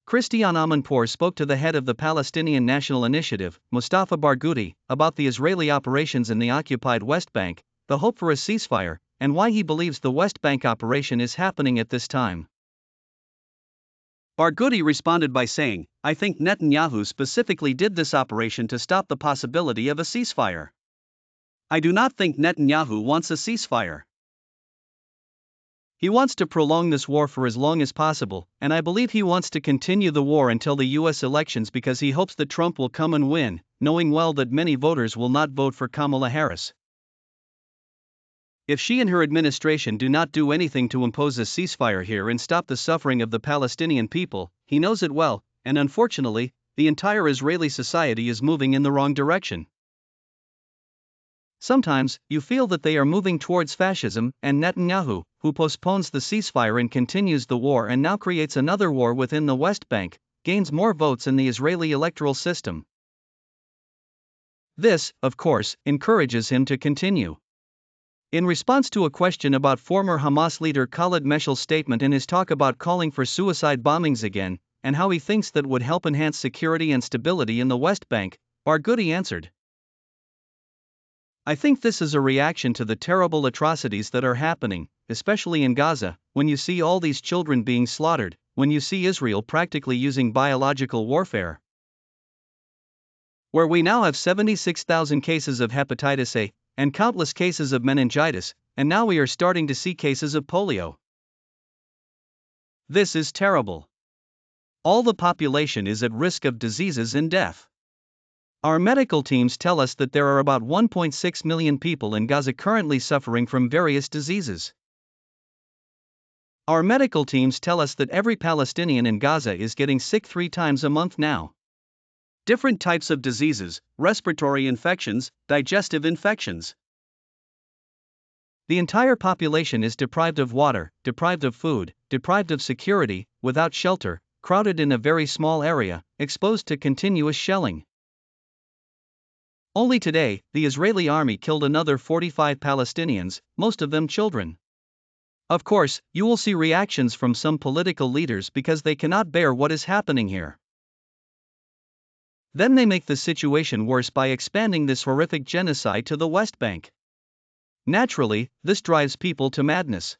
Christiane Amanpour spoke to the head of the Palestinian National Initiative, Mustafa Barghouti, about the Israeli operations in the occupied West Bank, the hope for a ceasefire, and why he believes the West Bank operation is happening at this time. Barghouti responded by saying, "I think Netanyahu specifically did this operation to stop the possibility of a ceasefire. I do not think Netanyahu wants a ceasefire. He wants to prolong this war for as long as possible, and I believe he wants to continue the war until the US elections because he hopes that Trump will come and win, knowing well that many voters will not vote for Kamala Harris. If she and her administration do not do anything to impose a ceasefire here and stop the suffering of the Palestinian people, he knows it well, and unfortunately, the entire Israeli society is moving in the wrong direction. Sometimes, you feel that they are moving towards fascism, and Netanyahu, who postpones the ceasefire and continues the war and now creates another war within the West Bank, gains more votes in the Israeli electoral system. This, of course, encourages him to continue." In response to a question about former Hamas leader Khalid Meshal's statement in his talk about calling for suicide bombings again, and how he thinks that would help enhance security and stability in the West Bank, Barghouti answered, "I think this is a reaction to the terrible atrocities that are happening, especially in Gaza, when you see all these children being slaughtered, when you see Israel practically using biological warfare. Where we now have 76,000 cases of hepatitis A, and countless cases of meningitis, and now we are starting to see cases of polio. This is terrible. All the population is at risk of diseases and death. Our medical teams tell us that there are about 1.6 million people in Gaza currently suffering from various diseases. Our medical teams tell us that every Palestinian in Gaza is getting sick 3 times a month now. Different types of diseases, respiratory infections, digestive infections. The entire population is deprived of water, deprived of food, deprived of security, without shelter, crowded in a very small area, exposed to continuous shelling. Only today, the Israeli army killed another 45 Palestinians, most of them children. Of course, you will see reactions from some political leaders because they cannot bear what is happening here. Then they make the situation worse by expanding this horrific genocide to the West Bank. Naturally, this drives people to madness.